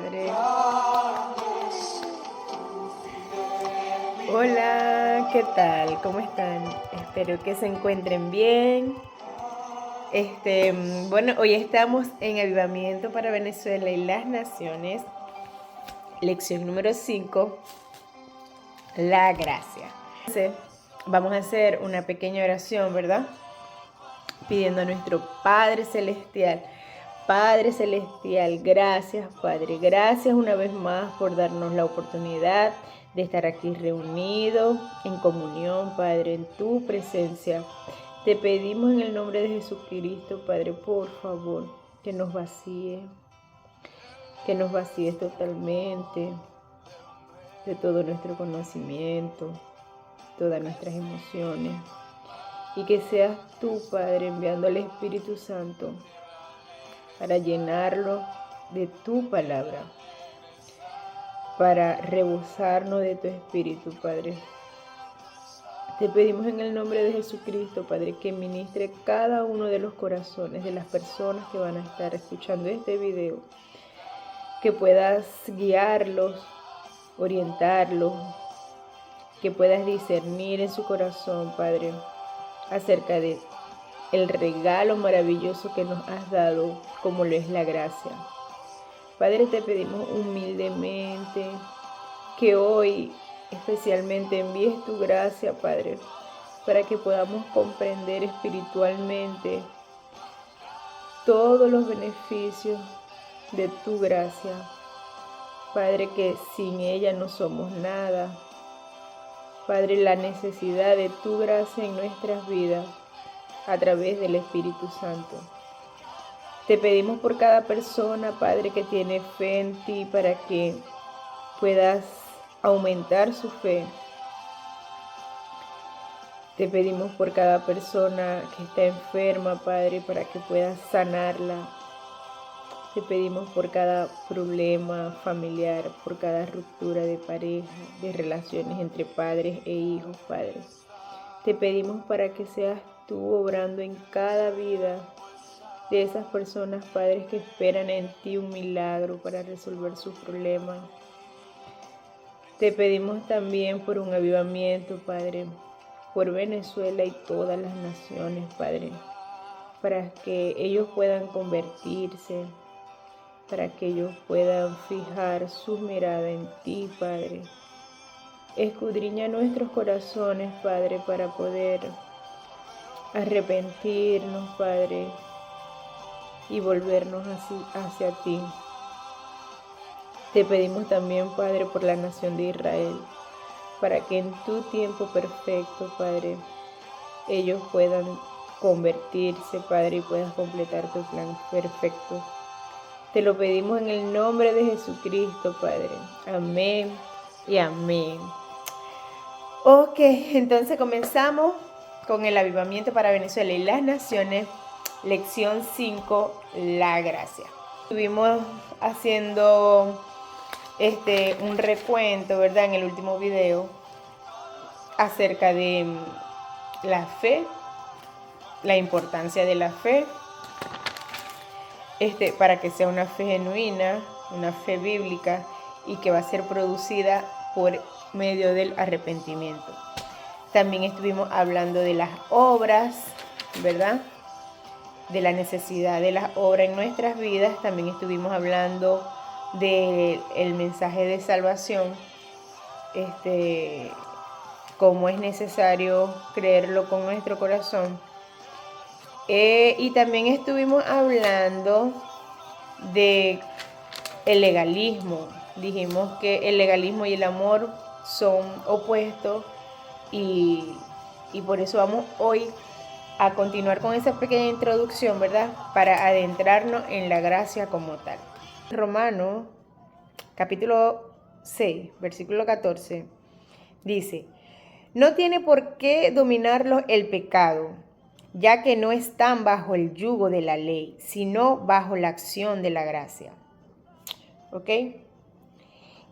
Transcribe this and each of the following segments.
Padre. Hola, ¿qué tal? ¿Cómo están? Espero que se encuentren bien. Bueno, hoy estamos en Avivamiento para Venezuela y las Naciones, lección número 5, la gracia. Entonces, vamos a hacer una pequeña oración, ¿verdad? Pidiendo a nuestro Padre Celestial. Padre Celestial, gracias Padre, gracias una vez más por darnos la oportunidad de estar aquí reunidos en comunión, Padre, en tu presencia. Te pedimos en el nombre de Jesucristo, Padre, por favor, que nos vacíes totalmente de todo nuestro conocimiento, todas nuestras emociones, y que seas tú, Padre, enviando al Espíritu Santo para llenarlo de tu palabra, para rebosarnos de tu Espíritu, Padre. Te pedimos en el nombre de Jesucristo, Padre, que ministre cada uno de los corazones de las personas que van a estar escuchando este video, que puedas guiarlos, orientarlos, que puedas discernir en su corazón, Padre, acerca de el regalo maravilloso que nos has dado, como lo es la gracia. Padre, te pedimos humildemente que hoy especialmente envíes tu gracia, Padre, para que podamos comprender espiritualmente todos los beneficios de tu gracia. Padre, que sin ella no somos nada. Padre, la necesidad de tu gracia en nuestras vidas a través del Espíritu Santo. Te pedimos por cada persona, Padre, que tiene fe en ti, para que puedas aumentar su fe. Te pedimos por cada persona que está enferma, Padre, para que puedas sanarla. Te pedimos por cada problema familiar, por cada ruptura de pareja, de relaciones entre padres e hijos, Padre. Te pedimos para que seas tú obrando en cada vida de esas personas, Padres, que esperan en ti un milagro para resolver sus problemas. Te pedimos también por un avivamiento, Padre, por Venezuela y todas las naciones, Padre, para que ellos puedan convertirse, para que ellos puedan fijar su mirada en ti, Padre. Escudriña nuestros corazones, Padre, para poder arrepentirnos, Padre, y volvernos hacia ti. Te pedimos también, Padre, por la nación de Israel, para que en tu tiempo perfecto, Padre, ellos puedan convertirse, Padre, y puedas completar tu plan perfecto. Te lo pedimos en el nombre de Jesucristo, Padre. Amén y amén. Ok, entonces comenzamos con el avivamiento para Venezuela y las naciones. Lección 5, la gracia. Estuvimos haciendo un recuento, ¿verdad? En el último video acerca de la fe, la importancia de la fe, para que sea una fe genuina, una fe bíblica y que va a ser producida por medio del arrepentimiento. También estuvimos hablando de las obras, ¿verdad? De la necesidad de las obras en nuestras vidas. También estuvimos hablando del mensaje de salvación, cómo es necesario creerlo con nuestro corazón. Y también estuvimos hablando de el legalismo. Dijimos que el legalismo y el amor son opuestos, y por eso vamos hoy a continuar con esa pequeña introducción, ¿verdad? Para adentrarnos en la gracia como tal. Romanos, capítulo 6, versículo 14, dice: no tiene por qué dominarlos el pecado, ya que no están bajo el yugo de la ley, sino bajo la acción de la gracia. ¿Ok?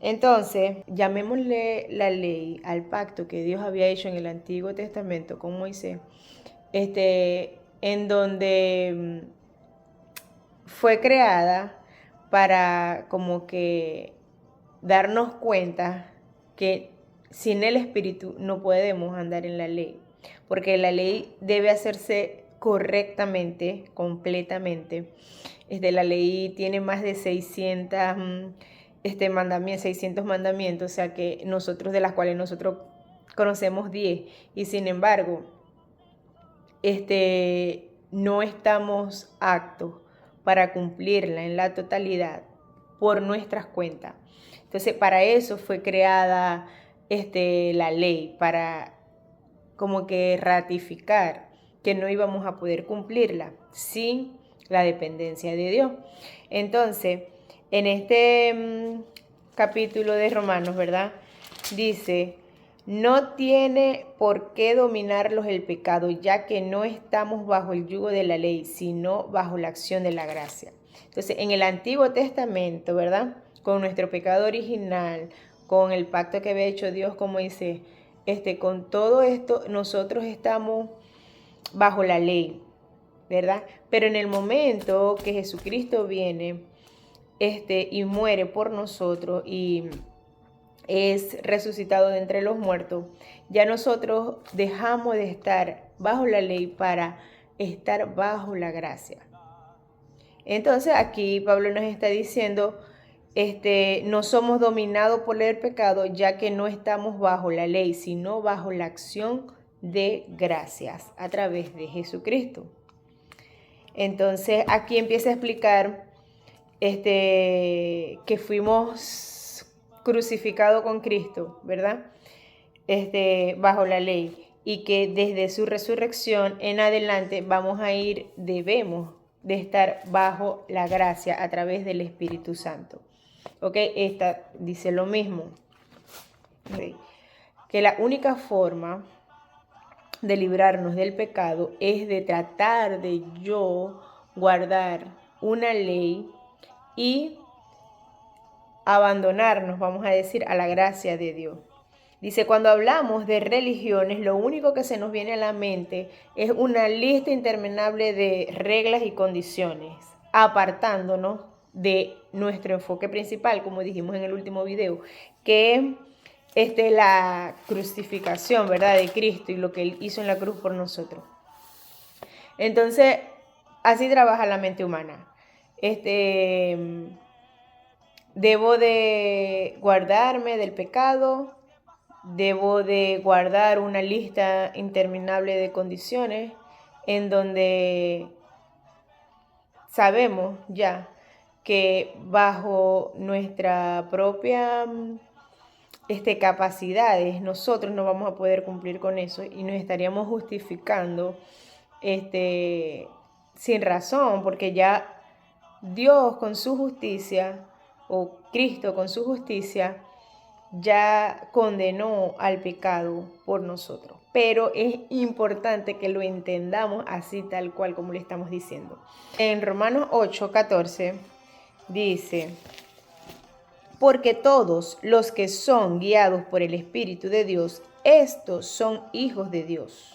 Entonces, llamémosle la ley al pacto que Dios había hecho en el Antiguo Testamento con Moisés, en donde fue creada para como que darnos cuenta que sin el Espíritu no podemos andar en la ley, porque la ley debe hacerse correctamente, completamente. La ley tiene más de 600 mandamientos, o sea que nosotros, de las cuales nosotros conocemos 10, y sin embargo, no estamos aptos para cumplirla en la totalidad por nuestras cuentas. Entonces, para eso fue creada la ley, para como que ratificar que no íbamos a poder cumplirla sin la dependencia de Dios. Entonces, en este capítulo de Romanos, ¿verdad? Dice: no tiene por qué dominarlos el pecado, ya que no estamos bajo el yugo de la ley, sino bajo la acción de la gracia. Entonces, en el Antiguo Testamento, ¿verdad? Con nuestro pecado original, con el pacto que había hecho Dios, como dice, con todo esto, nosotros estamos bajo la ley, ¿verdad? Pero en el momento que Jesucristo viene, y muere por nosotros y es resucitado de entre los muertos, ya nosotros dejamos de estar bajo la ley para estar bajo la gracia. Entonces aquí Pablo nos está diciendo, no somos dominados por el pecado, ya que no estamos bajo la ley, sino bajo la acción de gracias a través de Jesucristo. Entonces aquí empieza a explicar que fuimos crucificados con Cristo, ¿verdad? Bajo la ley, y que desde su resurrección en adelante debemos de estar bajo la gracia a través del Espíritu Santo. ¿Ok? Esta dice lo mismo. ¿Okay? Que la única forma de librarnos del pecado es de tratar de guardar una ley y abandonarnos, vamos a decir, a la gracia de Dios. Dice, cuando hablamos de religiones, lo único que se nos viene a la mente es una lista interminable de reglas y condiciones, apartándonos de nuestro enfoque principal, como dijimos en el último video, que es la crucificación, ¿verdad?, de Cristo y lo que Él hizo en la cruz por nosotros. Entonces, así trabaja la mente humana. Debo de guardarme del pecado, debo de guardar una lista interminable de condiciones en donde sabemos ya que bajo nuestra propia capacidades nosotros no vamos a poder cumplir con eso y nos estaríamos justificando sin razón, porque ya Dios con su justicia, o Cristo con su justicia, ya condenó al pecado por nosotros. Pero es importante que lo entendamos así, tal cual como le estamos diciendo. En Romanos 8:14 dice: porque todos los que son guiados por el Espíritu de Dios, estos son hijos de Dios.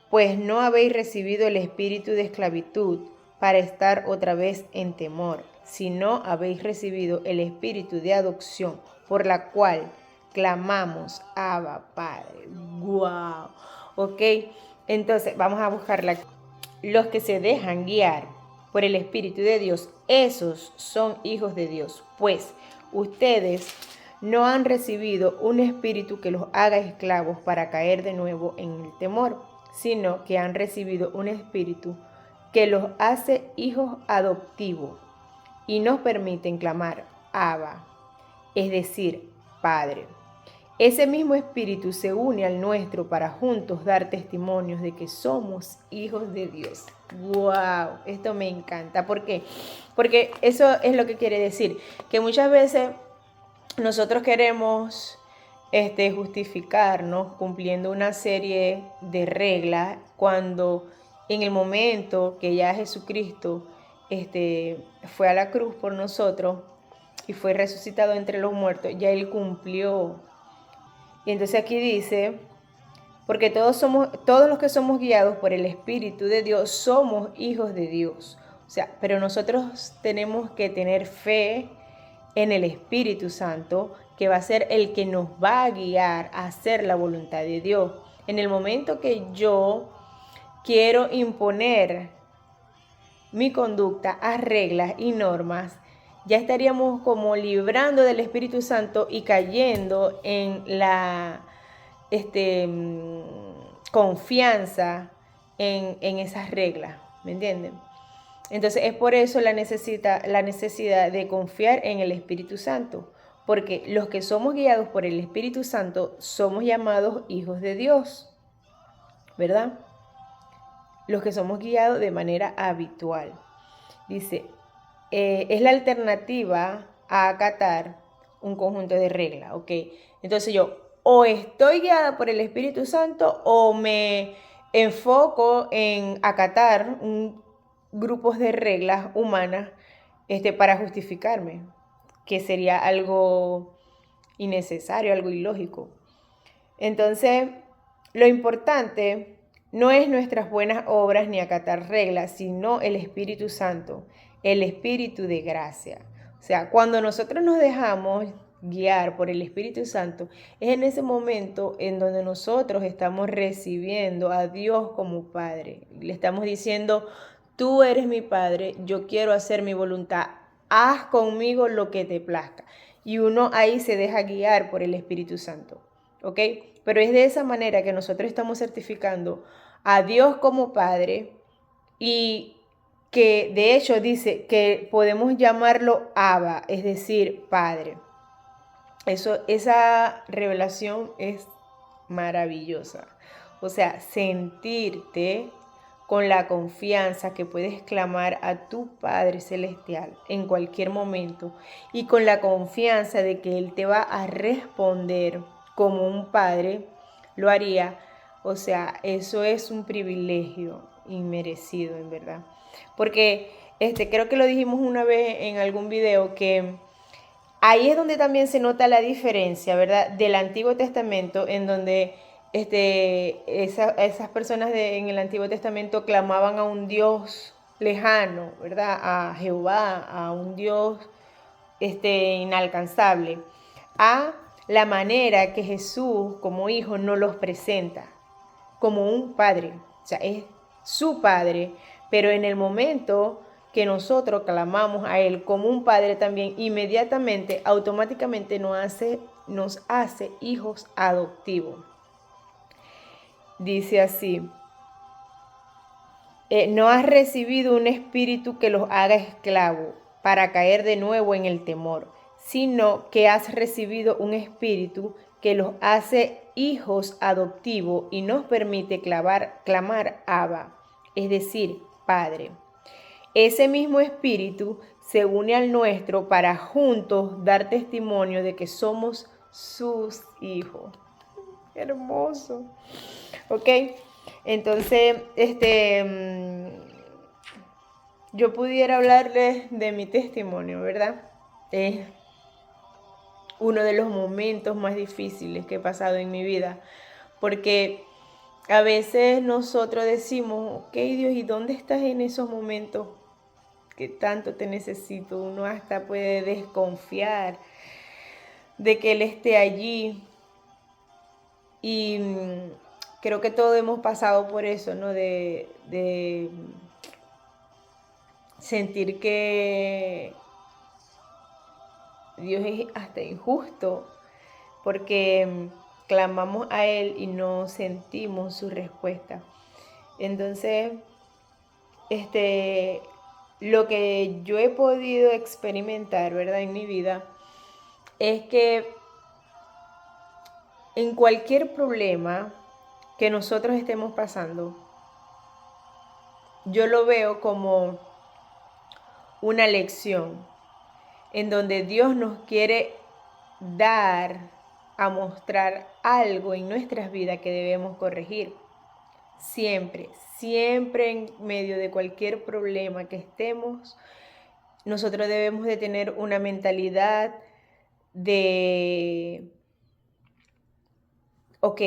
Pues no habéis recibido el espíritu de esclavitud para estar otra vez en temor, sino habéis recibido el espíritu de adopción, por la cual clamamos, Abba, Padre. ¡Wow! Ok, entonces vamos a buscarla. Los que se dejan guiar por el Espíritu de Dios, esos son hijos de Dios, pues ustedes no han recibido un espíritu que los haga esclavos para caer de nuevo en el temor, sino que han recibido un espíritu que los hace hijos adoptivos y nos permiten clamar Abba, es decir, Padre. Ese mismo espíritu se une al nuestro para juntos dar testimonios de que somos hijos de Dios. ¡Wow! Esto me encanta. ¿Por qué? Porque eso es lo que quiere decir, que muchas veces nosotros queremos justificarnos cumpliendo una serie de reglas cuando en el momento que ya Jesucristo fue a la cruz por nosotros y fue resucitado entre los muertos, ya Él cumplió. Y entonces aquí dice, porque todos los que somos guiados por el Espíritu de Dios somos hijos de Dios. O sea, pero nosotros tenemos que tener fe en el Espíritu Santo, que va a ser el que nos va a guiar a hacer la voluntad de Dios. En el momento que yo quiero imponer mi conducta a reglas y normas, ya estaríamos como librando del Espíritu Santo y cayendo en la confianza en esas reglas, ¿me entienden? Entonces es por eso la necesidad de confiar en el Espíritu Santo, porque los que somos guiados por el Espíritu Santo somos llamados hijos de Dios, ¿verdad? Los que somos guiados de manera habitual. Dice, es la alternativa a acatar un conjunto de reglas, ¿ok? Entonces yo o estoy guiada por el Espíritu Santo o me enfoco en acatar grupos de reglas humanas para justificarme, que sería algo innecesario, algo ilógico. Entonces, lo importante no es nuestras buenas obras ni acatar reglas, sino el Espíritu Santo, el Espíritu de gracia. O sea, cuando nosotros nos dejamos guiar por el Espíritu Santo, es en ese momento en donde nosotros estamos recibiendo a Dios como Padre. Le estamos diciendo, tú eres mi Padre, yo quiero hacer mi voluntad, haz conmigo lo que te plazca. Y uno ahí se deja guiar por el Espíritu Santo, ¿ok? Pero es de esa manera que nosotros estamos certificando a Dios como Padre y que de hecho dice que podemos llamarlo Abba, es decir, Padre. Esa revelación es maravillosa. O sea, sentirte con la confianza que puedes clamar a tu Padre Celestial en cualquier momento y con la confianza de que Él te va a responder como un padre lo haría. O sea, eso es un privilegio inmerecido, en verdad. Porque creo que lo dijimos una vez en algún video que ahí es donde también se nota la diferencia, ¿verdad? Del Antiguo Testamento, en donde esas personas en el Antiguo Testamento clamaban a un Dios lejano, ¿verdad? A Jehová, a un Dios inalcanzable, a la manera que Jesús como hijo nos los presenta, como un padre. O sea, es su padre, pero en el momento que nosotros clamamos a Él como un Padre también, inmediatamente, automáticamente nos hace hijos adoptivos. Dice así, no has recibido un espíritu que los haga esclavos para caer de nuevo en el temor, sino que has recibido un espíritu que los hace hijos adoptivos y nos permite clamar Abba, es decir, Padre. Ese mismo espíritu se une al nuestro para juntos dar testimonio de que somos sus hijos. Hermoso. ¿Ok? Entonces, yo pudiera hablarles de mi testimonio, ¿verdad? Es uno de los momentos más difíciles que he pasado en mi vida, porque a veces nosotros decimos, ok, Dios, ¿y dónde estás en esos momentos que tanto te necesito? Uno hasta puede desconfiar de que Él esté allí. Y creo que todos hemos pasado por eso, ¿no? De sentir que Dios es hasta injusto porque clamamos a Él y no sentimos su respuesta. Entonces, lo que yo he podido experimentar, ¿verdad? En mi vida, es que en cualquier problema que nosotros estemos pasando, yo lo veo como una lección en donde Dios nos quiere dar a mostrar algo en nuestras vidas que debemos corregir. Siempre, siempre en medio de cualquier problema que estemos, nosotros debemos de tener una mentalidad de, ok,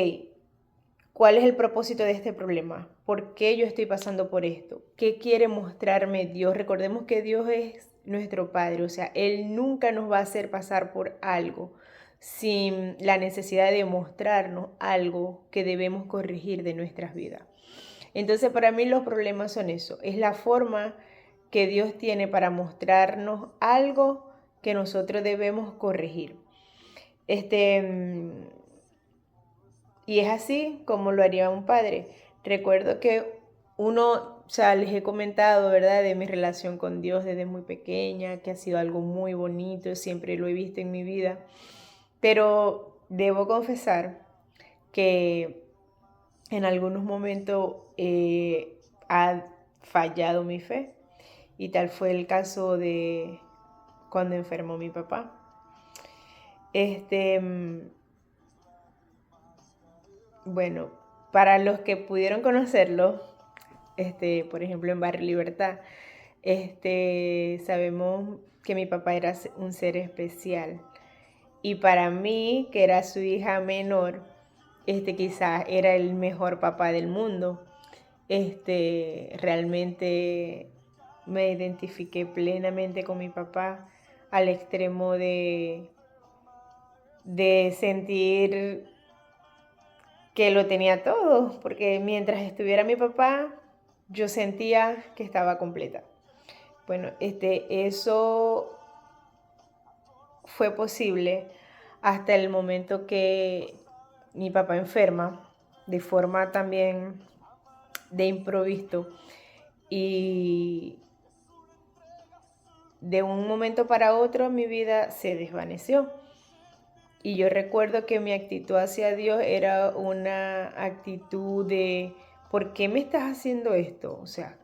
¿cuál es el propósito de este problema? ¿por qué yo estoy pasando por esto? ¿Qué quiere mostrarme Dios? Recordemos que Dios es nuestro Padre, o sea, Él nunca nos va a hacer pasar por algo sin la necesidad de mostrarnos algo que debemos corregir de nuestras vidas. Entonces, para mí los problemas son eso, es la forma que Dios tiene para mostrarnos algo que nosotros debemos corregir. Y es así como lo haría un padre. Recuerdo que uno, o sea, les he comentado, ¿verdad?, de mi relación con Dios desde muy pequeña, que ha sido algo muy bonito, siempre lo he visto en mi vida. Pero debo confesar que en algunos momentos ha fallado mi fe. Y tal fue el caso de cuando enfermó mi papá. Bueno, para los que pudieron conocerlo, por ejemplo en Barrio Libertad, sabemos que mi papá era un ser especial. Y para mí, que era su hija menor, quizás era el mejor papá del mundo. Realmente me identifiqué plenamente con mi papá al extremo de sentir que lo tenía todo, porque mientras estuviera mi papá, yo sentía que estaba completa. Bueno, eso fue posible hasta el momento que mi papá enferma, de forma también de improviso, y de un momento para otro mi vida se desvaneció. Y yo recuerdo que mi actitud hacia Dios era una actitud de, ¿por qué me estás haciendo esto? O sea,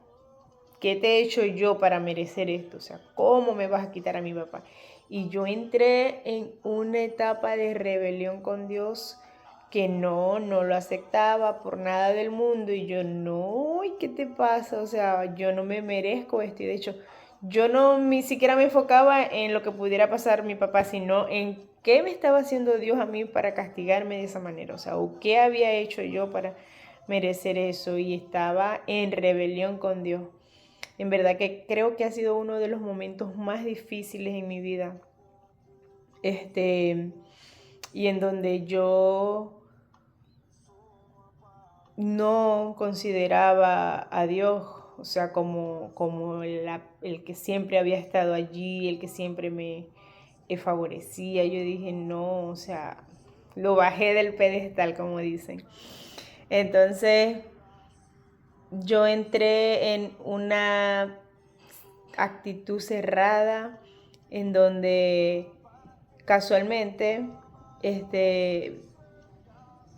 ¿qué te he hecho yo para merecer esto? O sea, ¿cómo me vas a quitar a mi papá? Y yo entré en una etapa de rebelión con Dios que no lo aceptaba por nada del mundo. Y yo, no, ¿qué te pasa? O sea, yo no me merezco esto. Y de hecho, yo no ni siquiera me enfocaba en lo que pudiera pasar mi papá, sino en qué me estaba haciendo Dios a mí para castigarme de esa manera. O sea, o qué había hecho yo para merecer eso. Y estaba en rebelión con Dios. En verdad que creo que ha sido uno de los momentos más difíciles en mi vida. Y en donde yo no consideraba a Dios, o sea, como el que siempre había estado allí, el que siempre me favorecía. Yo dije, no, o sea, lo bajé del pedestal, como dicen. Entonces, yo entré en una actitud cerrada, en donde casualmente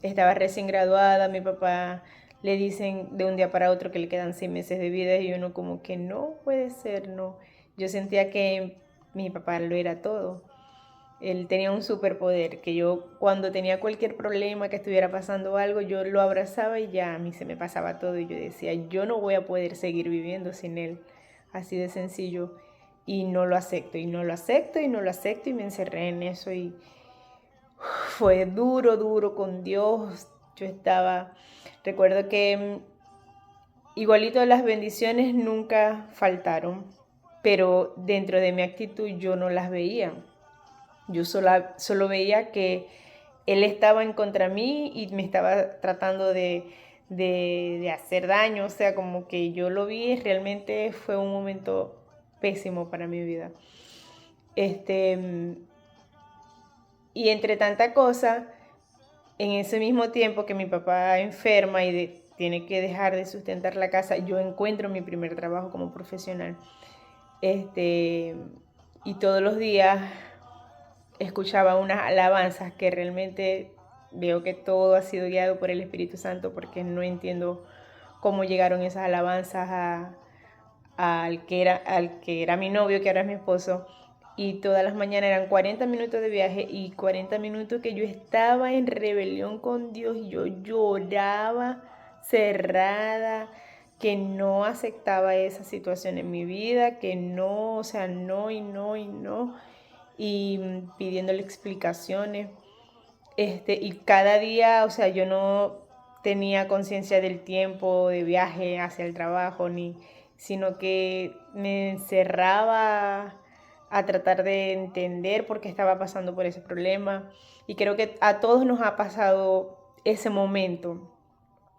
estaba recién graduada, mi papá le dicen de un día para otro que le quedan 6 meses de vida y uno como que no puede ser, no. Yo sentía que mi papá lo era todo. Él tenía un superpoder, que yo cuando tenía cualquier problema, que estuviera pasando algo, yo lo abrazaba y ya a mí se me pasaba todo y yo decía, yo no voy a poder seguir viviendo sin él, así de sencillo. Y no lo acepto, y no lo acepto, y no lo acepto, y me encerré en eso y fue duro con Dios. Recuerdo que igualito las bendiciones nunca faltaron, pero dentro de mi actitud yo no las veía. Yo solo veía que él estaba en contra mí y me estaba tratando de hacer daño. O sea, como que yo lo vi, realmente fue un momento pésimo para mi vida. Y entre tanta cosa, en ese mismo tiempo que mi papá enferma y tiene que dejar de sustentar la casa, yo encuentro mi primer trabajo como profesional. Y todos los días escuchaba unas alabanzas que realmente veo que todo ha sido guiado por el Espíritu Santo, porque no entiendo cómo llegaron esas alabanzas al que era mi novio, que ahora es mi esposo. Y todas las mañanas eran 40 minutos de viaje y 40 minutos que yo estaba en rebelión con Dios y yo lloraba cerrada, que no aceptaba esa situación en mi vida, que no, o sea, no y no y no, y pidiéndole explicaciones. Y cada día, o sea, yo no tenía conciencia del tiempo de viaje hacia el trabajo, sino que me encerraba a tratar de entender por qué estaba pasando por ese problema. Y creo que a todos nos ha pasado ese momento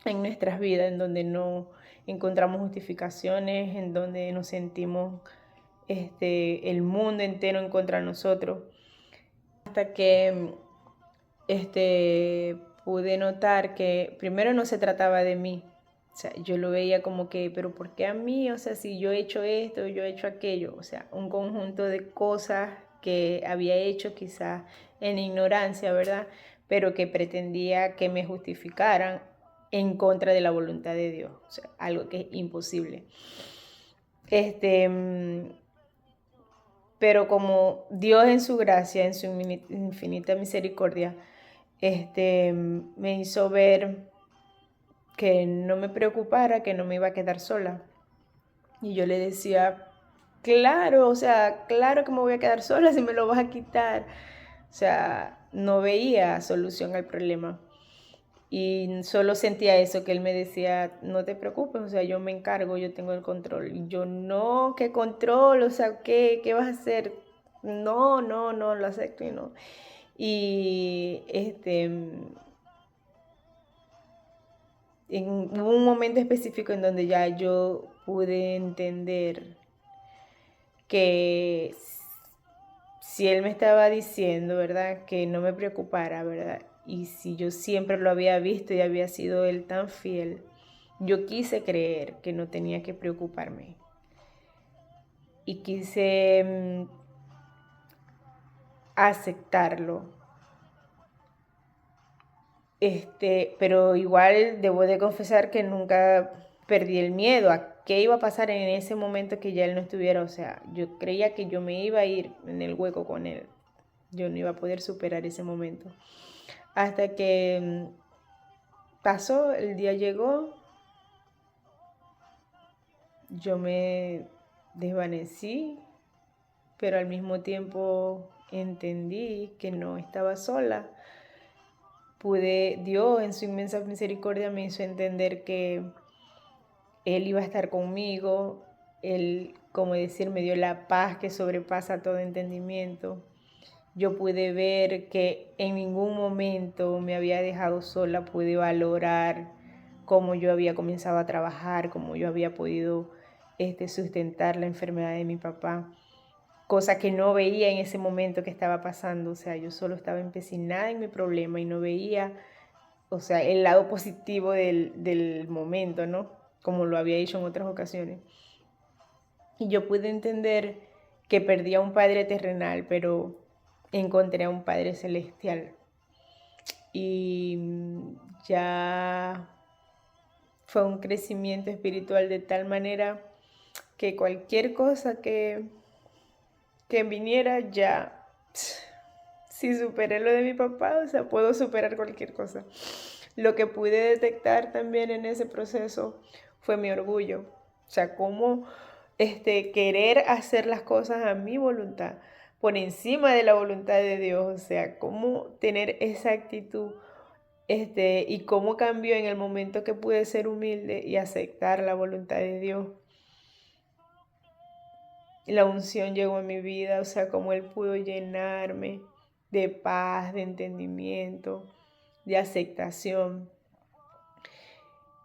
en nuestras vidas en donde no encontramos justificaciones, en donde nos sentimos el mundo entero en contra de nosotros. Hasta que pude notar que primero no se trataba de mí. O sea, yo lo veía como que, pero ¿por qué a mí? O sea, si yo he hecho esto, yo he hecho aquello. O sea, un conjunto de cosas que había hecho quizás en ignorancia, ¿verdad? Pero que pretendía que me justificaran en contra de la voluntad de Dios. O sea, algo que es imposible. Pero como Dios en su gracia, en su infinita misericordia, me hizo ver que no me preocupara, que no me iba a quedar sola. Y yo le decía, claro, o sea, claro que me voy a quedar sola si me lo vas a quitar. O sea, no veía solución al problema. Y solo sentía eso, que él me decía, no te preocupes, o sea, yo me encargo, yo tengo el control. Y yo, no, ¿qué control? O sea, ¿qué vas a hacer? No, lo acepto y no. Y hubo un momento específico en donde ya yo pude entender que si él me estaba diciendo, ¿verdad? Que no me preocupara, ¿verdad? Y si yo siempre lo había visto y había sido él tan fiel, yo quise creer que no tenía que preocuparme. Y quise aceptarlo. Pero igual debo de confesar que nunca perdí el miedo a qué iba a pasar en ese momento que ya él no estuviera. O sea, yo creía que yo me iba a ir en el hueco con él. Yo no iba a poder superar ese momento. Hasta que pasó, el día llegó, yo me desvanecí, pero al mismo tiempo entendí que no estaba sola. Dios en su inmensa misericordia me hizo entender que Él iba a estar conmigo. Él, como decir, me dio la paz que sobrepasa todo entendimiento. Yo pude ver que en ningún momento me había dejado sola, pude valorar cómo yo había comenzado a trabajar, cómo yo había podido sustentar la enfermedad de mi papá, cosa que no veía en ese momento que estaba pasando. O sea, yo solo estaba empecinada en mi problema y no veía, o sea, el lado positivo del momento, ¿no? Como lo había hecho en otras ocasiones. Y yo pude entender que perdí a un padre terrenal, pero encontré a un padre celestial. Y ya fue un crecimiento espiritual de tal manera que cualquier cosa que viniera ya, si superé lo de mi papá, o sea, puedo superar cualquier cosa. Lo que pude detectar también en ese proceso fue mi orgullo. O sea, cómo querer hacer las cosas a mi voluntad por encima de la voluntad de Dios. O sea, cómo tener esa actitud y cómo cambió en el momento que pude ser humilde y aceptar la voluntad de Dios. La unción llegó a mi vida, o sea, cómo Él pudo llenarme de paz, de entendimiento, de aceptación.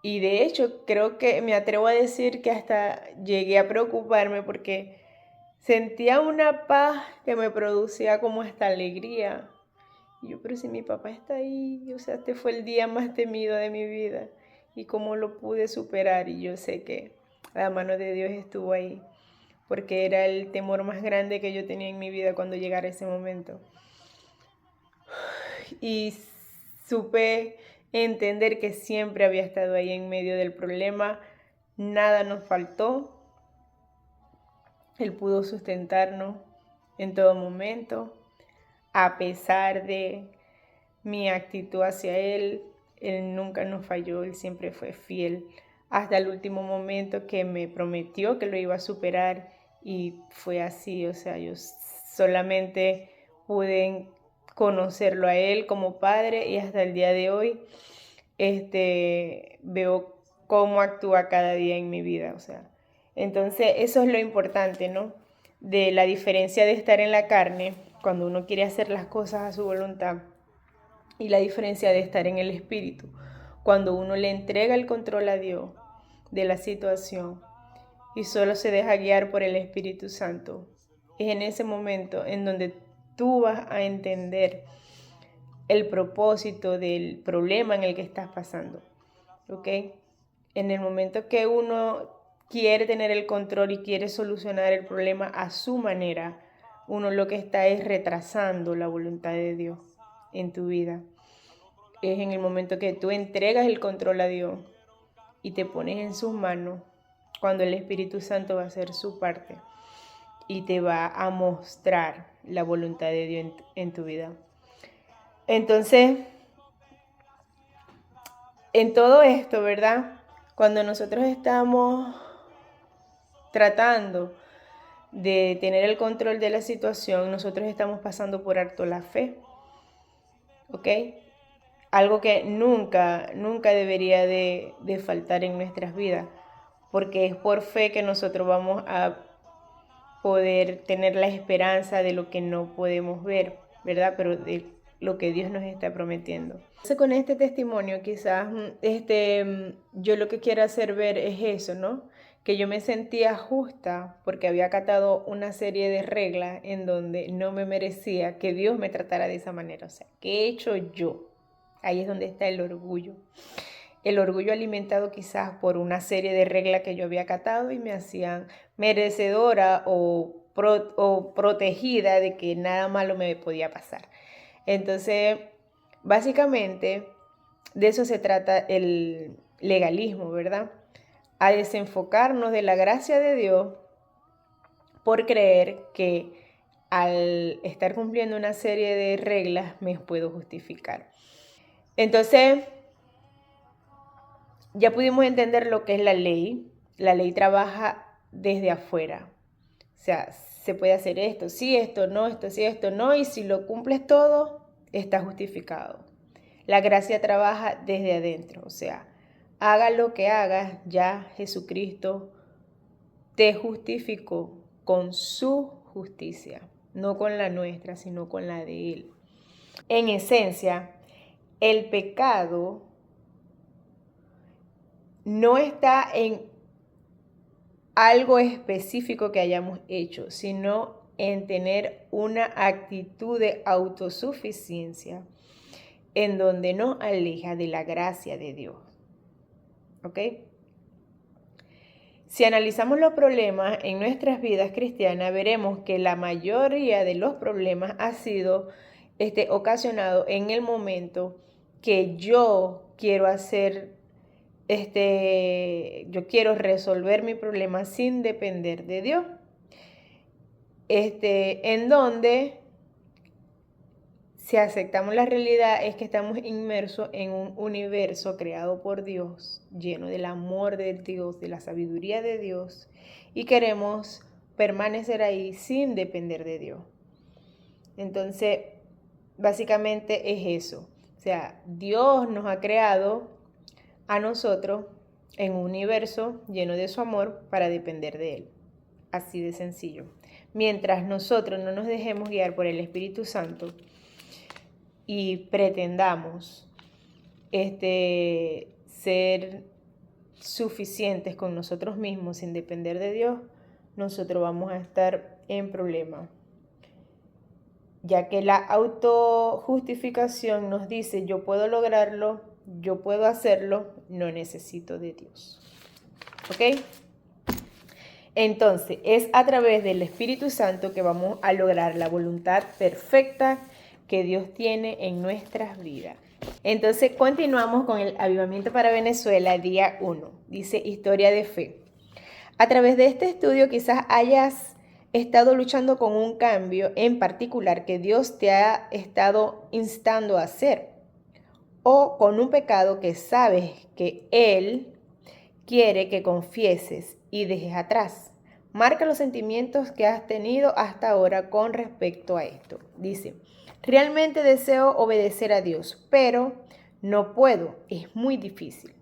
Y de hecho, creo que me atrevo a decir que hasta llegué a preocuparme porque sentía una paz que me producía como esta alegría. Y yo, pero si mi papá está ahí, o sea, este fue el día más temido de mi vida. Y cómo lo pude superar. Y yo sé que la mano de Dios estuvo ahí, porque era el temor más grande que yo tenía en mi vida cuando llegara ese momento. Y supe entender que siempre había estado ahí en medio del problema, nada nos faltó, Él pudo sustentarnos en todo momento, a pesar de mi actitud hacia Él, Él nunca nos falló, Él siempre fue fiel, hasta el último momento que me prometió que lo iba a superar y fue así. O sea, yo solamente pude conocerlo a Él como padre y hasta el día de hoy veo cómo actúa cada día en mi vida, o sea. Entonces, eso es lo importante, ¿no? De la diferencia de estar en la carne, cuando uno quiere hacer las cosas a su voluntad, y la diferencia de estar en el espíritu, cuando uno le entrega el control a Dios de la situación y solo se deja guiar por el Espíritu Santo. Es en ese momento en donde tú vas a entender el propósito del problema en el que estás pasando, ¿ok? En el momento que uno quiere tener el control y quiere solucionar el problema a su manera, uno lo que está es retrasando la voluntad de Dios en tu vida. Es en el momento que tú entregas el control a Dios y te pones en sus manos, cuando el Espíritu Santo va a hacer su parte y te va a mostrar la voluntad de Dios en tu vida. Entonces, en todo esto, ¿verdad? Cuando nosotros estamos tratando de tener el control de la situación, nosotros estamos pasando por alto la fe, ¿ok? Algo que nunca debería de faltar en nuestras vidas, porque es por fe que nosotros vamos a poder tener la esperanza de lo que no podemos ver, ¿verdad? Pero de lo que Dios nos está prometiendo. Entonces, con este testimonio quizás yo lo que quiero hacer ver es eso, ¿no? Que yo me sentía justa porque había acatado una serie de reglas en donde no me merecía que Dios me tratara de esa manera. O sea, ¿qué he hecho yo? Ahí es donde está el orgullo. El orgullo alimentado quizás por una serie de reglas que yo había acatado y me hacían merecedora o protegida de que nada malo me podía pasar. Entonces, básicamente, de eso se trata el legalismo, ¿verdad? A desenfocarnos de la gracia de Dios por creer que al estar cumpliendo una serie de reglas me puedo justificar. Entonces, ya pudimos entender lo que es la ley. La ley trabaja desde afuera. O sea, se puede hacer esto, sí, esto no, esto sí, esto no. Y si lo cumples todo, está justificado. La gracia trabaja desde adentro. O sea, haga lo que hagas, ya Jesucristo te justificó con su justicia. No con la nuestra, sino con la de Él. En esencia, el pecado no está en algo específico que hayamos hecho, sino en tener una actitud de autosuficiencia en donde nos aleja de la gracia de Dios. ¿Ok? Si analizamos los problemas en nuestras vidas cristianas, veremos que la mayoría de los problemas ha sido ocasionado en el momento que yo quiero hacer yo quiero resolver mi problema sin depender de Dios. En donde, si aceptamos la realidad, es que estamos inmersos en un universo creado por Dios, lleno del amor de Dios, de la sabiduría de Dios, y queremos permanecer ahí sin depender de Dios. Entonces, básicamente es eso. O sea, Dios nos ha creado a nosotros en un universo lleno de su amor para depender de Él. Así de sencillo. Mientras nosotros no nos dejemos guiar por el Espíritu Santo y pretendamos ser suficientes con nosotros mismos sin depender de Dios, nosotros vamos a estar en problemas. Ya que la autojustificación nos dice, yo puedo lograrlo, yo puedo hacerlo, no necesito de Dios. ¿Ok? Entonces, es a través del Espíritu Santo que vamos a lograr la voluntad perfecta que Dios tiene en nuestras vidas. Entonces, continuamos con el Avivamiento para Venezuela, día 1. Dice, historia de fe. A través de este estudio quizás hayas estado luchando con un cambio en particular que Dios te ha estado instando a hacer, o con un pecado que sabes que Él quiere que confieses y dejes atrás. Marca los sentimientos que has tenido hasta ahora con respecto a esto. Dice, realmente deseo obedecer a Dios, pero No puedo, es muy difícil.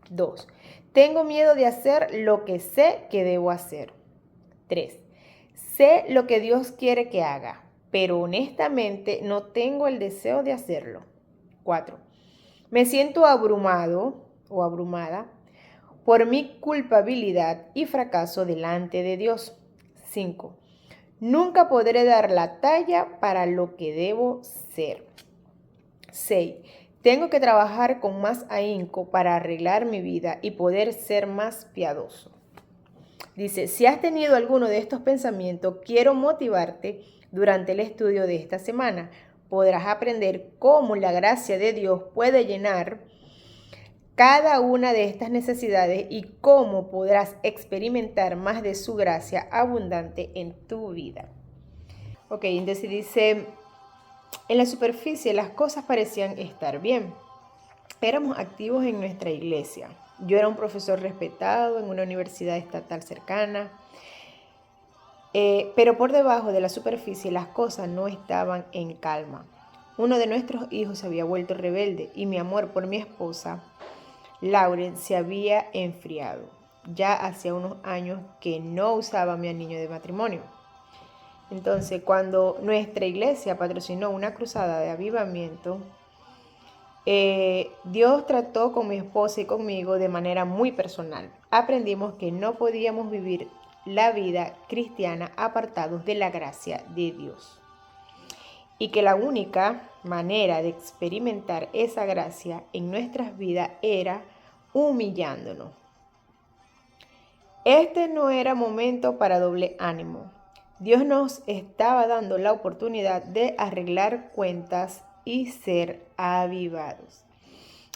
2. Tengo miedo de hacer lo que sé que debo hacer. 3. Sé lo que Dios quiere que haga, pero honestamente no tengo el deseo de hacerlo. 4. Me siento abrumado o abrumada por mi culpabilidad y fracaso delante de Dios. 5. Nunca podré dar la talla para lo que debo ser. 6. Tengo que trabajar con más ahínco para arreglar mi vida y poder ser más piadoso. Dice, si has tenido alguno de estos pensamientos, quiero motivarte durante el estudio de esta semana. Podrás aprender cómo la gracia de Dios puede llenar cada una de estas necesidades y cómo podrás experimentar más de su gracia abundante en tu vida. Ok, entonces dice, en la superficie las cosas parecían estar bien. Éramos activos en nuestra iglesia. Yo era un profesor respetado en una universidad estatal cercana. Pero por debajo de la superficie las cosas no estaban en calma. Uno de nuestros hijos se había vuelto rebelde y mi amor por mi esposa, Lauren, se había enfriado. Ya hacía unos años que no usaba a mi anillo de matrimonio. Entonces, cuando nuestra iglesia patrocinó una cruzada de avivamiento, Dios trató con mi esposa y conmigo de manera muy personal. Aprendimos que no podíamos vivir la vida cristiana apartados de la gracia de Dios. Y que la única manera de experimentar esa gracia en nuestras vidas era humillándonos. Este no era momento para doble ánimo. Dios nos estaba dando la oportunidad de arreglar cuentas y ser avivados.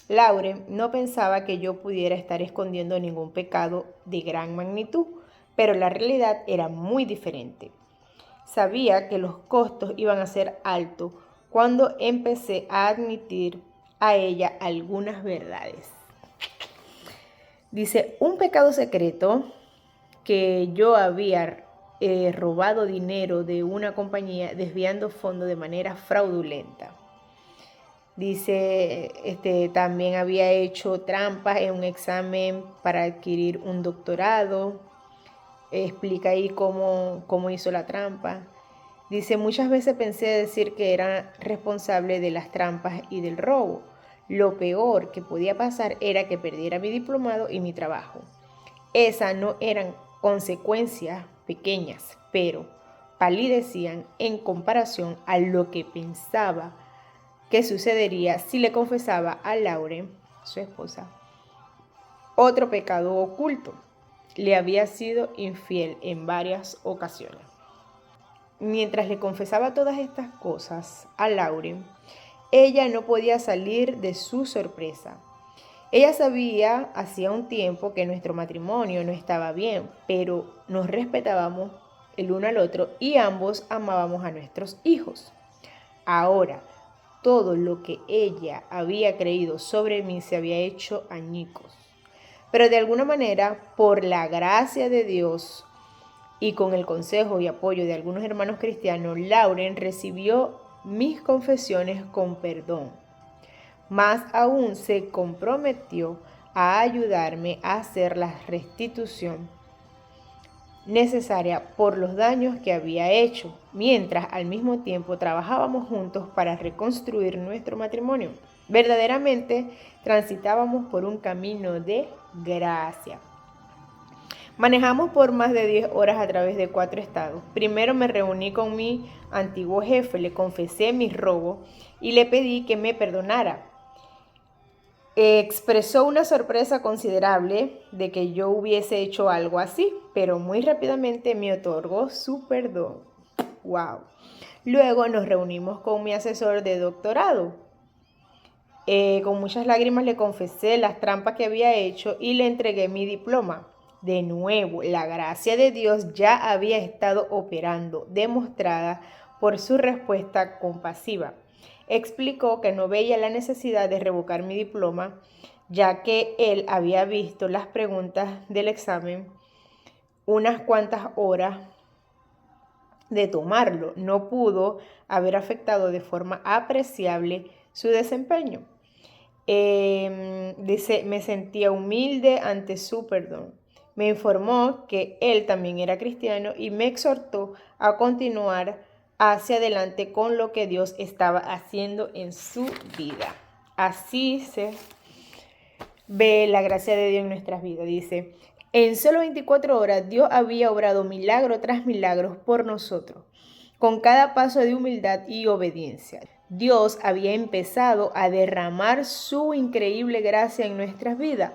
Lauren no pensaba que yo pudiera estar escondiendo ningún pecado de gran magnitud, pero la realidad era muy diferente. Sabía que los costos iban a ser altos cuando empecé a admitir a ella algunas verdades. Dice, un pecado secreto que yo había robado dinero de una compañía desviando fondos de manera fraudulenta. Dice, también había hecho trampas en un examen para adquirir un doctorado. Explica ahí cómo hizo la trampa. Dice, muchas veces pensé decir que era responsable de las trampas y del robo. Lo peor que podía pasar era que perdiera mi diplomado y mi trabajo. Esas no eran consecuencias pequeñas, pero palidecían en comparación a lo que pensaba que sucedería si le confesaba a Lauren, su esposa, otro pecado oculto. Le había sido infiel en varias ocasiones. Mientras le confesaba todas estas cosas a Lauren, ella no podía salir de su sorpresa. Ella sabía hacía un tiempo que nuestro matrimonio no estaba bien, pero nos respetábamos el uno al otro y ambos amábamos a nuestros hijos. Ahora, todo lo que ella había creído sobre mí se había hecho añicos. Pero de alguna manera, por la gracia de Dios y con el consejo y apoyo de algunos hermanos cristianos, Lauren recibió mis confesiones con perdón. Más aún se comprometió a ayudarme a hacer la restitución necesaria por los daños que había hecho, mientras al mismo tiempo trabajábamos juntos para reconstruir nuestro matrimonio. Verdaderamente transitábamos por un camino de gracia. Manejamos por más de 10 horas a través de 4 estados. Primero me reuní con mi antiguo jefe, le confesé mis robos y le pedí que me perdonara. Expresó una sorpresa considerable de que yo hubiese hecho algo así, pero muy rápidamente me otorgó su perdón. ¡Wow! Luego nos reunimos con mi asesor de doctorado. Con muchas lágrimas le confesé las trampas que había hecho y le entregué mi diploma. De nuevo, la gracia de Dios ya había estado operando, demostrada por su respuesta compasiva. Explicó que no veía la necesidad de revocar mi diploma, ya que él había visto las preguntas del examen unas cuantas horas de tomarlo. No pudo haber afectado de forma apreciable su desempeño. Dice, me sentía humilde ante su perdón. Me informó que él también era cristiano y me exhortó a continuar hacia adelante con lo que Dios estaba haciendo en su vida. Así se ve la gracia de Dios en nuestras vidas. Dice, en solo 24 horas Dios había obrado milagro tras milagros por nosotros, con cada paso de humildad y obediencia. Dios había empezado a derramar su increíble gracia en nuestras vidas.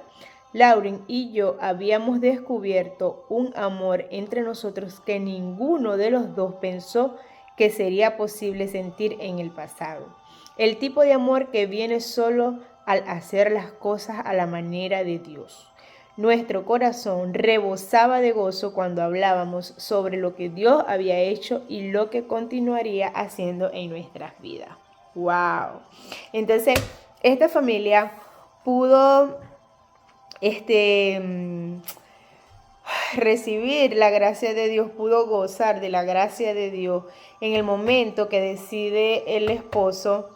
Lauren y yo habíamos descubierto un amor entre nosotros que ninguno de los dos pensó que sería posible sentir en el pasado. El tipo de amor que viene solo al hacer las cosas a la manera de Dios. Nuestro corazón rebosaba de gozo cuando hablábamos sobre lo que Dios había hecho y lo que continuaría haciendo en nuestras vidas. ¡Wow! Entonces, esta familia pudo recibir la gracia de Dios, pudo gozar de la gracia de Dios en el momento que decide el esposo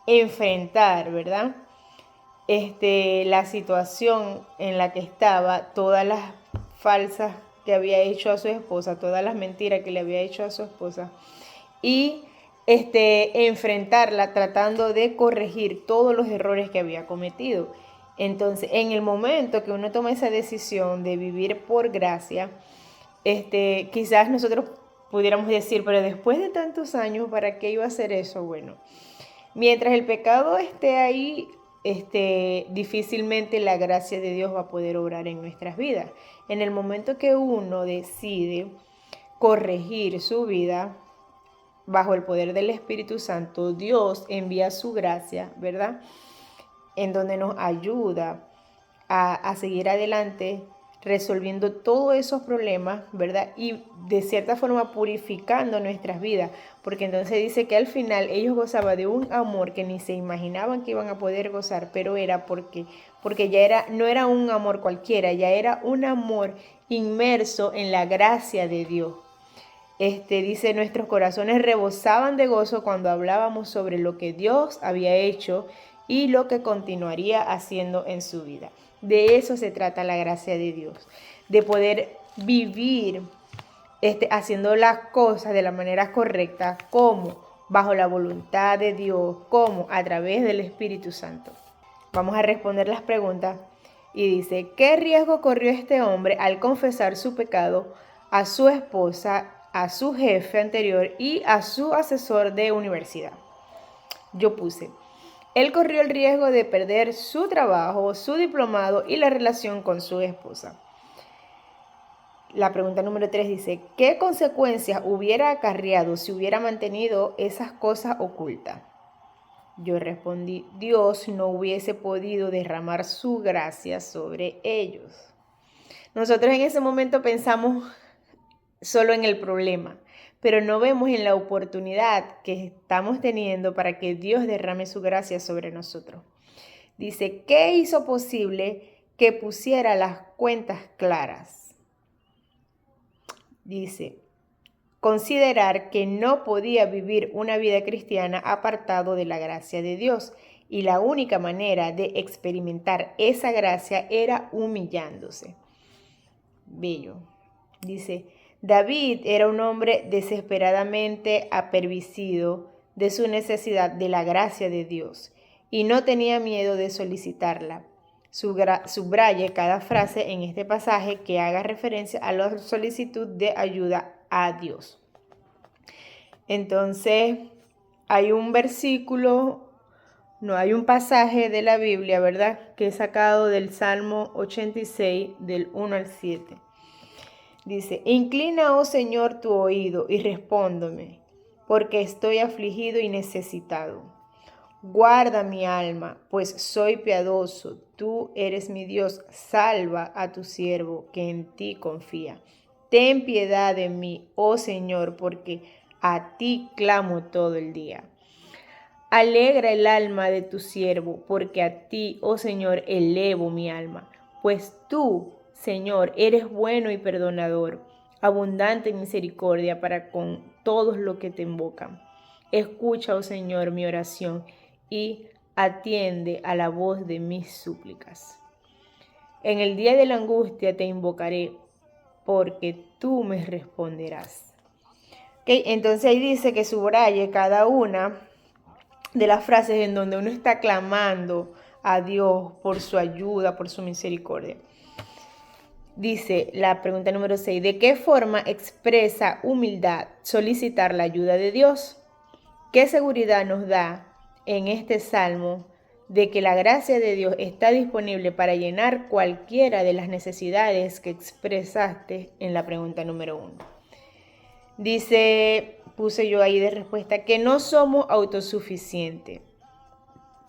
enfrentar, ¿verdad? La situación en la que estaba, todas las falsas que había hecho a su esposa, todas las mentiras que le había hecho a su esposa, y enfrentarla tratando de corregir todos los errores que había cometido. Entonces, en el momento que uno toma esa decisión de vivir por gracia, quizás nosotros pudiéramos decir, pero después de tantos años, ¿para qué iba a hacer eso? Bueno, mientras el pecado esté ahí, difícilmente la gracia de Dios va a poder obrar en nuestras vidas. En el momento que uno decide corregir su vida bajo el poder del Espíritu Santo, Dios envía su gracia, ¿verdad? En donde nos ayuda a seguir adelante resolviendo todos esos problemas, ¿verdad? Y de cierta forma purificando nuestras vidas, porque entonces dice que al final ellos gozaban de un amor que ni se imaginaban que iban a poder gozar, pero era porque ya no era un amor cualquiera, ya era un amor inmerso en la gracia de Dios. Dice, nuestros corazones rebosaban de gozo cuando hablábamos sobre lo que Dios había hecho y lo que continuaría haciendo en su vida. De eso se trata la gracia de Dios, de poder vivir haciendo las cosas de la manera correcta, como bajo la voluntad de Dios, como a través del Espíritu Santo. Vamos a responder las preguntas y dice, ¿qué riesgo corrió este hombre al confesar su pecado a su esposa, a su jefe anterior y a su asesor de universidad? Yo puse, él corrió el riesgo de perder su trabajo, su diplomado y la relación con su esposa. La pregunta número 3 dice, ¿qué consecuencias hubiera acarreado si hubiera mantenido esas cosas ocultas? Yo respondí, Dios no hubiese podido derramar su gracia sobre ellos. Nosotros en ese momento pensamos solo en el problema, pero no vemos en la oportunidad que estamos teniendo para que Dios derrame su gracia sobre nosotros. Dice, ¿qué hizo posible que pusiera las cuentas claras? Dice, considerar que no podía vivir una vida cristiana apartado de la gracia de Dios y la única manera de experimentar esa gracia era humillándose. Bello. Dice, David era un hombre desesperadamente apercibido de su necesidad de la gracia de Dios y no tenía miedo de solicitarla. Subraye cada frase en este pasaje que haga referencia a la solicitud de ayuda a Dios. Entonces, hay un versículo, no hay un pasaje de la Biblia, ¿verdad? Que he sacado del Salmo 86, del 1 al 7. Dice, inclina, oh Señor, tu oído y respóndeme, porque estoy afligido y necesitado. Guarda mi alma, pues soy piadoso. Tú eres mi Dios. Salva a tu siervo, que en ti confía. Ten piedad de mí, oh Señor, porque a ti clamo todo el día. Alegra el alma de tu siervo, porque a ti, oh Señor, elevo mi alma. Pues tú, Señor, eres bueno y perdonador, abundante en misericordia para con todos los que te invocan. Escucha, oh Señor, mi oración y atiende a la voz de mis súplicas. En el día de la angustia te invocaré, porque tú me responderás. Okay, entonces ahí dice que subraye cada una de las frases en donde uno está clamando a Dios por su ayuda, por su misericordia. Dice la pregunta número 6, ¿de qué forma expresa humildad solicitar la ayuda de Dios? ¿Qué seguridad nos da en este salmo de que la gracia de Dios está disponible para llenar cualquiera de las necesidades que expresaste en la pregunta número 1? Dice, puse yo ahí de respuesta, que no somos autosuficientes.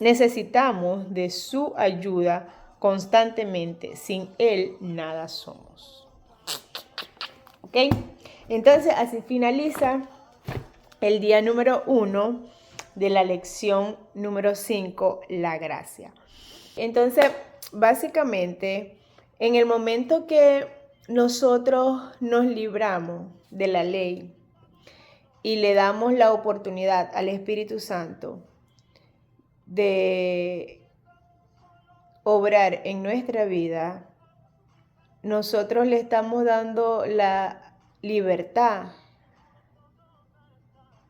Necesitamos de su ayuda constantemente. Sin Él nada somos. ¿Ok? Entonces así finaliza el día número 1 de la lección número 5, la gracia. Entonces, básicamente, en el momento que nosotros nos libramos de la ley y le damos la oportunidad al Espíritu Santo de obrar en nuestra vida, nosotros le estamos dando la libertad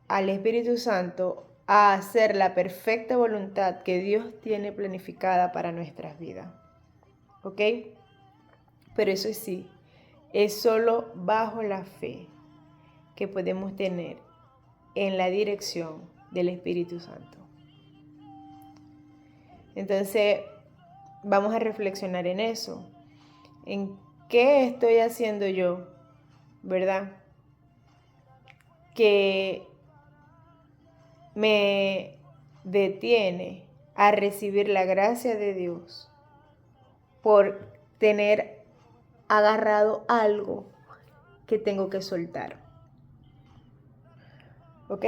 al Espíritu Santo a hacer la perfecta voluntad que Dios tiene planificada para nuestras vidas. ¿Ok? Pero eso sí, es solo bajo la fe que podemos tener en la dirección del Espíritu Santo. Entonces, vamos a reflexionar en eso. ¿En qué estoy haciendo yo? ¿Verdad? Que me detiene a recibir la gracia de Dios por tener agarrado algo que tengo que soltar. ¿Ok?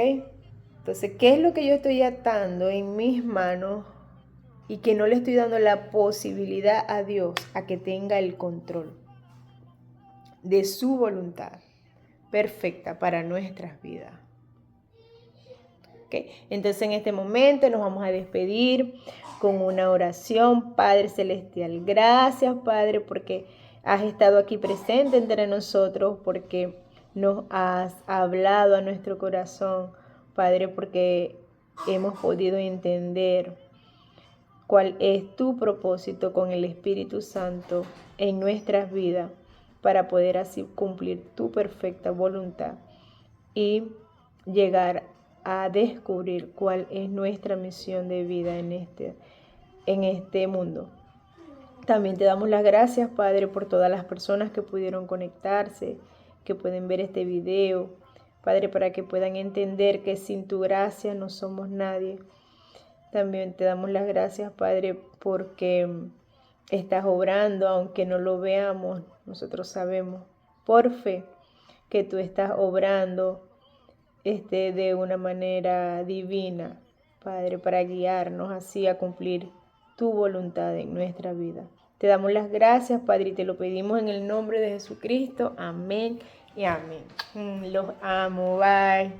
Entonces, ¿qué es lo que yo estoy atando en mis manos y que no le estoy dando la posibilidad a Dios a que tenga el control de su voluntad perfecta para nuestras vidas? ¿Okay? Entonces en este momento nos vamos a despedir con una oración. Padre Celestial, gracias Padre porque has estado aquí presente entre nosotros, porque nos has hablado a nuestro corazón, Padre, porque hemos podido entender cuál es tu propósito con el Espíritu Santo en nuestras vidas para poder así cumplir tu perfecta voluntad y llegar a descubrir cuál es nuestra misión de vida en este mundo. También te damos las gracias, Padre, por todas las personas que pudieron conectarse, que pueden ver este video, Padre, para que puedan entender que sin tu gracia no somos nadie. También te damos las gracias, Padre, porque estás obrando, aunque no lo veamos, nosotros sabemos por fe que tú estás obrando de una manera divina, Padre, para guiarnos así a cumplir tu voluntad en nuestra vida. Te damos las gracias, Padre, y te lo pedimos en el nombre de Jesucristo. Amén y amén. Los amo. Bye.